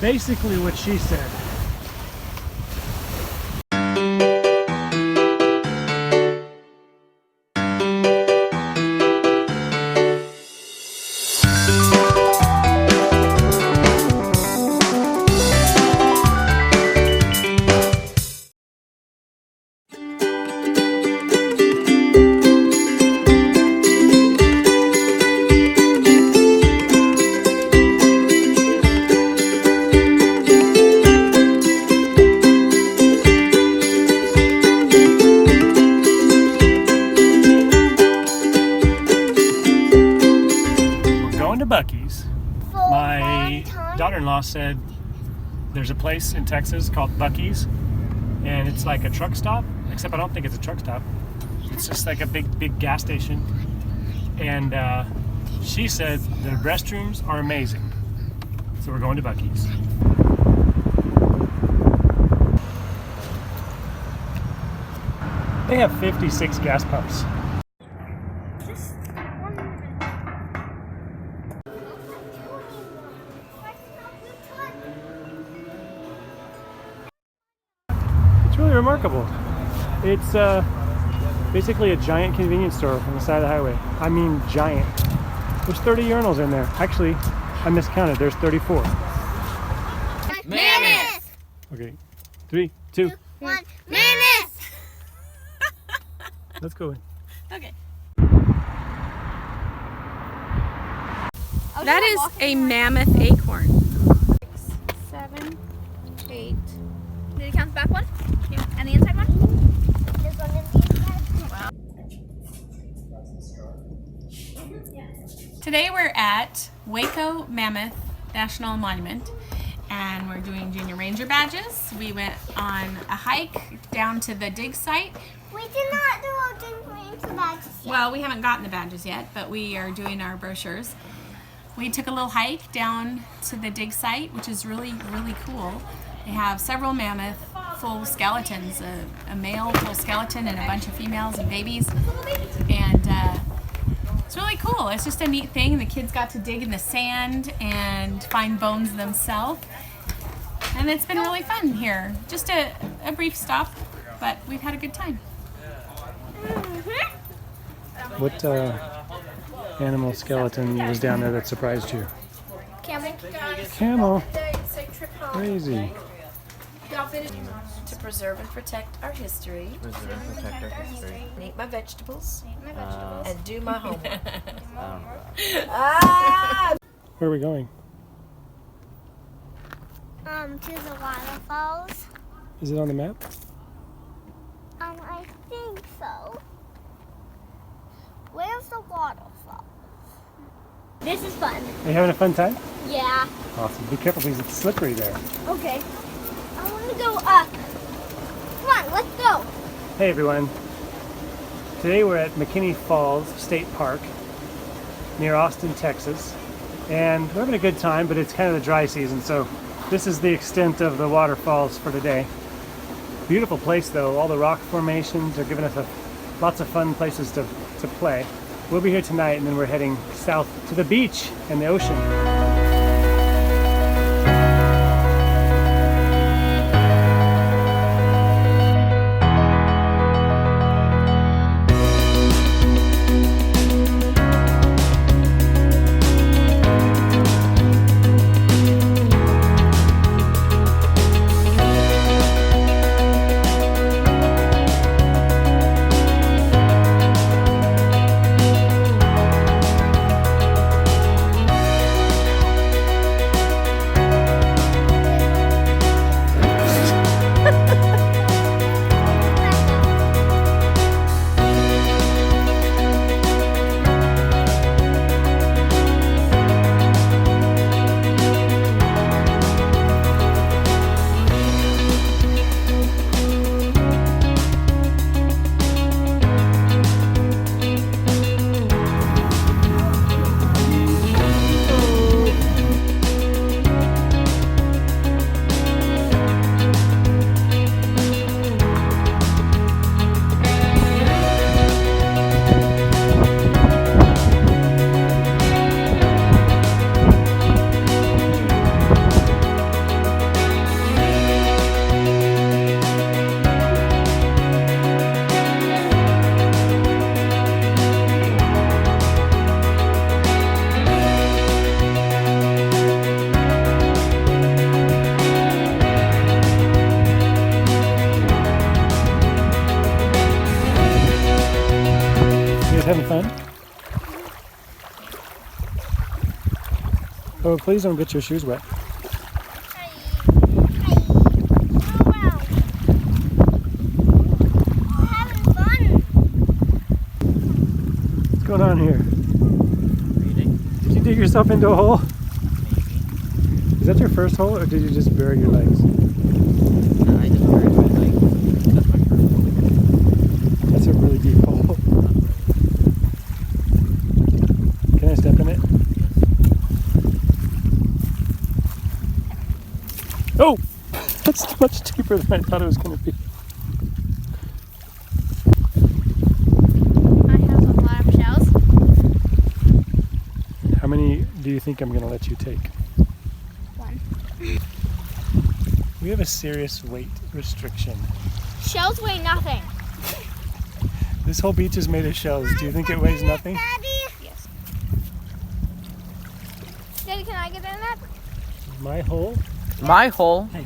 basically what she said. Bucky's. My daughter-in-law said there's a place in Texas called Bucky's, and it's like a truck stop, except I don't think it's a truck stop. It's just like a big gas station. And she said the restrooms are amazing. So we're going to Bucky's. They have 56 gas pumps. Really remarkable. It's basically a giant convenience store on the side of the highway. I mean giant. There's 30 urinals in there. Actually, I miscounted. There's 34. Mammoth! Okay. 3, 2, 1. Mammoth! Let's go in. Okay. That is a mammoth acorn. 6, 7, 8. Did you count the back one? Yeah. And the inside one? This one and the inside. Today we're at Waco Mammoth National Monument and we're doing junior ranger badges. We went on a hike down to the dig site. We did not do our junior ranger badges yet. Well, we haven't gotten the badges yet, but we are doing our brochures. We took a little hike down to the dig site, which is really cool. They have several mammoth full skeletons, a male full skeleton and a bunch of females and babies. And it's really cool. It's just a neat thing. The kids got to dig in the sand and find bones themselves. And it's been really fun here. Just a brief stop, but we've had a good time. What animal skeleton was down there that surprised you? Camel. Camel. Crazy. To preserve and protect our history. Eat my vegetables. And do my homework. Where are we going? To the waterfalls. Is it on the map? I think so. Where's the waterfall? This is fun. Are you having a fun time? Yeah. Awesome. Be careful because it's slippery there. Okay. I want to go up. Come on, let's go. Hey everyone. Today we're at McKinney Falls State Park near Austin, Texas. And we're having a good time, but it's kind of the dry season, so this is the extent of the waterfalls for today. Beautiful place though. All the rock formations are giving us lots of fun places to play. We'll be here tonight and then we're heading south to the beach and the ocean. Oh, please don't get your shoes wet. What's going on here? Reading? Did you dig yourself into a hole? Maybe. Is that your first hole, or did you just bury your legs? No, I just buried my legs. That's my first hole. That's a really deep hole. Can I step in it? Oh! That's much deeper than I thought it was going to be. I have a lot of shells. How many do you think I'm going to let you take? One. We have a serious weight restriction. Shells weigh nothing. This whole beach is made of shells. Do you think it weighs nothing? Yes. Daddy, can I get in that? My hole? My hole. Hey.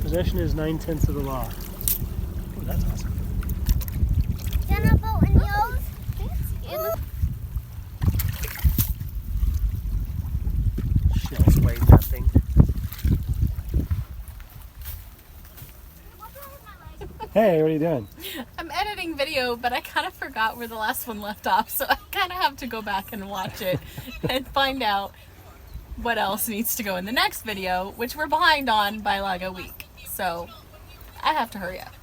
Possession is 9/10 of the law. Oh, that's awesome. Can I boat in yours? It looks Shells weigh nothing. Hey, what are you doing? I'm editing video, but I kind of forgot where the last one left off, so I kind of have to go back and watch it and find out what else needs to go in the next video, which we're behind on by like a week. So I have to hurry up.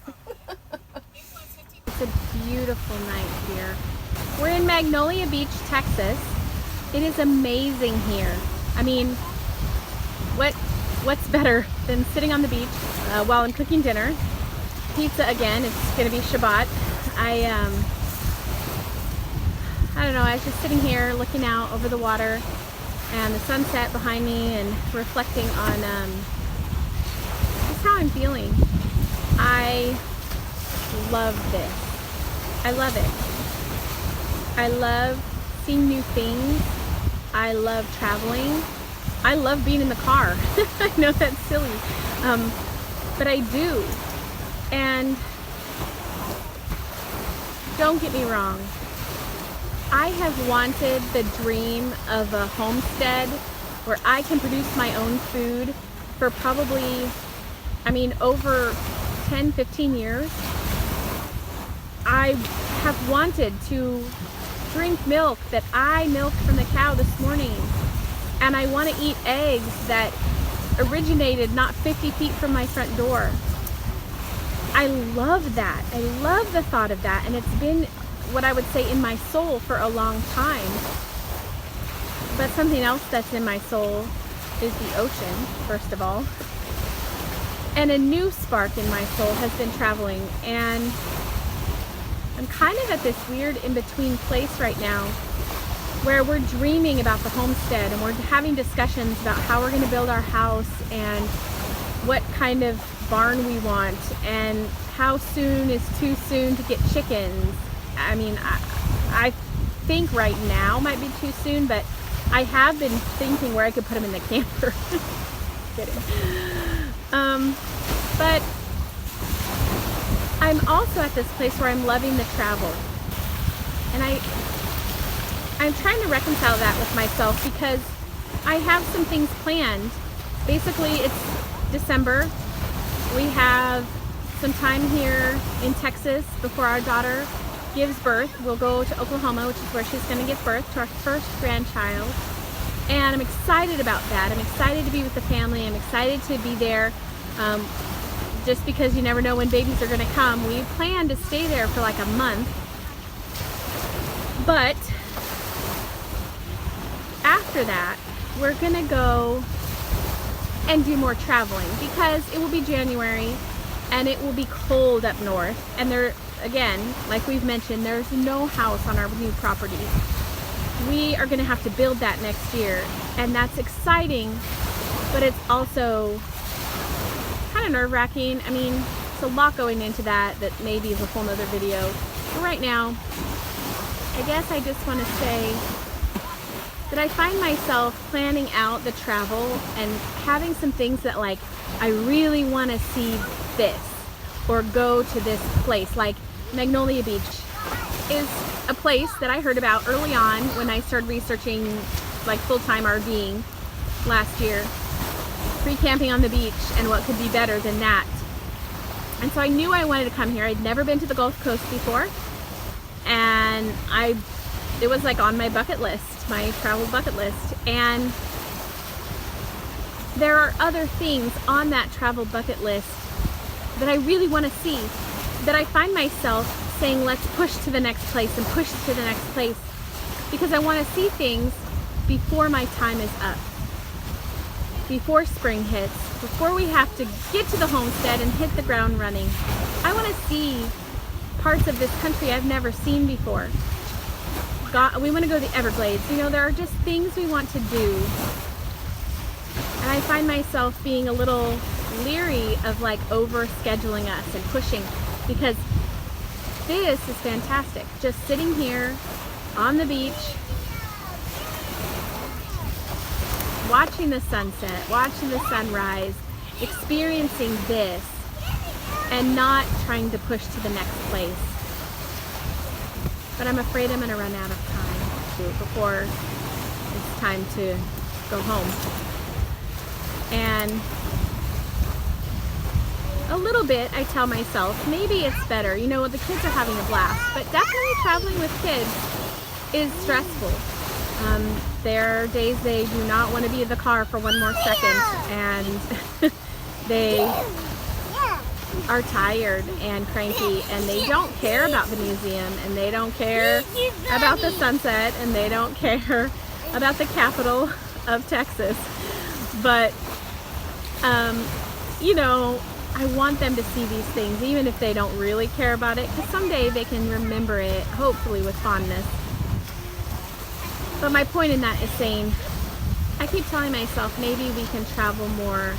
It's a beautiful night here. We're in Magnolia Beach, Texas. It is amazing here. I mean, what's better than sitting on the beach while I'm cooking dinner? Pizza again. It's gonna be Shabbat. I don't know. I was just sitting here looking out over the water and the sunset behind me and reflecting on just how I'm feeling. I love this. I love it. I love seeing new things. I love traveling. I love being in the car. I know that's silly, but I do. And don't get me wrong, I have wanted the dream of a homestead where I can produce my own food for probably, over 10, 15 years. I have wanted to drink milk that I milked from the cow this morning. And I want to eat eggs that originated not 50 feet from my front door. I love that. I love the thought of that. And it's been what I would say in my soul for a long time. But something else that's in my soul is the ocean, first of all. And a new spark in my soul has been traveling. And I'm kind of at this weird in-between place right now where we're dreaming about the homestead and we're having discussions about how we're going to build our house and what kind of barn we want and how soon is too soon to get chickens. I think right now might be too soon, but I have been thinking where I could put them in the camper. Kidding. But I'm also at this place where I'm loving the travel. And I'm trying to reconcile that with myself because I have some things planned. Basically, it's December. We have some time here in Texas before our daughter gives birth. We'll go to Oklahoma, which is where she's going to give birth to our first grandchild. And I'm excited about that. I'm excited to be with the family. I'm excited to be there. Just because you never know when babies are going to come. We plan to stay there for like a month. But after that, we're going to go and do more traveling because it will be January and it will be cold up north. And there, again, like we've mentioned, there's no house on our new property. We are going to have to build that next year. And that's exciting, but it's also kind of nerve-wracking. It's a lot going into that maybe is a whole nother video. But right now, I guess I just want to say that I find myself planning out the travel and having some things that like I really want to see this or go to this place. Like Magnolia Beach is a place that I heard about early on when I started researching like full-time RVing, last year, free camping on the beach, and what could be better than that? And so I knew I wanted to come here. I'd never been to the Gulf Coast before, and it was like on my bucket list, my travel bucket list. And there are other things on that travel bucket list that I really want to see, that I find myself saying, let's push to the next place and push to the next place, because I want to see things before my time is up, before spring hits, before we have to get to the homestead and hit the ground running. I want to see parts of this country I've never seen before. We want to go to the Everglades. You know, there are just things we want to do. And I find myself being a little leery of like over scheduling us and pushing, because this is fantastic. Just sitting here on the beach, watching the sunset, watching the sunrise, experiencing this, and not trying to push to the next place. But I'm afraid I'm going to run out of time before it's time to go home. And a little bit I tell myself, maybe it's better. You know, the kids are having a blast, but definitely traveling with kids is stressful. There are days they do not want to be in the car for one more second, and they are tired and cranky, and they don't care about the museum, and they don't care about the sunset, and they don't care about the capital of Texas. But you know, I want them to see these things, even if they don't really care about it, because someday they can remember it, hopefully with fondness. But my point in that is saying, I keep telling myself maybe we can travel more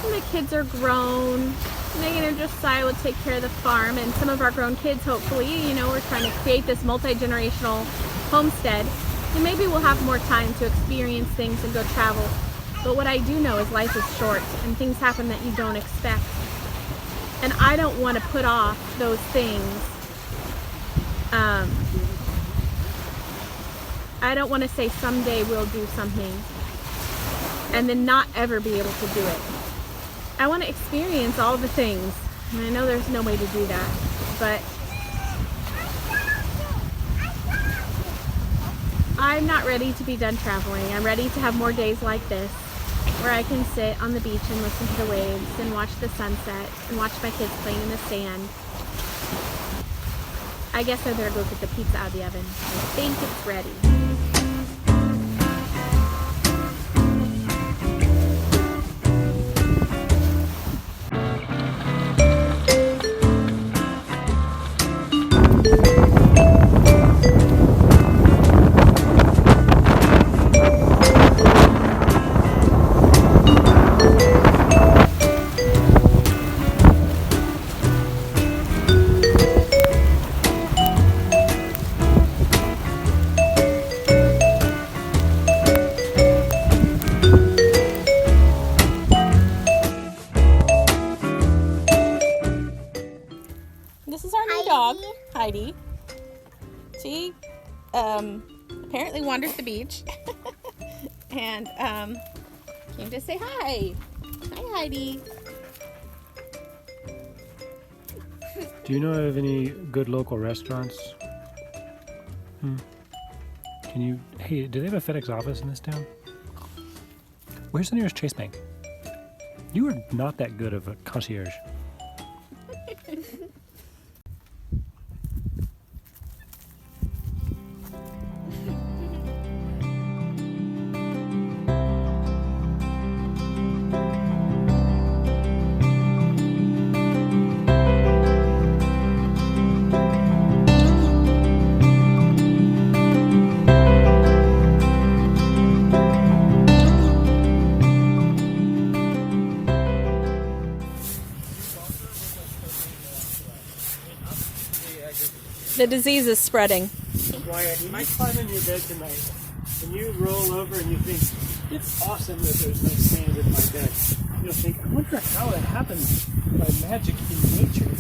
when the kids are grown. Megan and Josiah will take care of the farm, and some of our grown kids, hopefully, you know, we're trying to create this multi-generational homestead, and maybe we'll have more time to experience things and go travel. But what I do know is life is short, and things happen that you don't expect. And I don't want to put off those things. I don't want to say someday we'll do something and then not ever be able to do it. I want to experience all the things, and I know there's no way to do that, but I'm not ready to be done traveling. I'm ready to have more days like this, where I can sit on the beach and listen to the waves and watch the sunset and watch my kids playing in the sand. I guess I better go get the pizza out of the oven. I think it's ready. This is our new dog, Heidi. She apparently wandered the beach and came to say hi. Hi, Heidi. Do you know of any good local restaurants? Hey, do they have a FedEx office in this town? Where's the nearest Chase Bank? You are not that good of a concierge. The disease is spreading. Wyatt, when you climb in your bed tonight and you roll over and you think, it's awesome that there's no sand in my bed, you'll think, I wonder how it happens by magic in nature.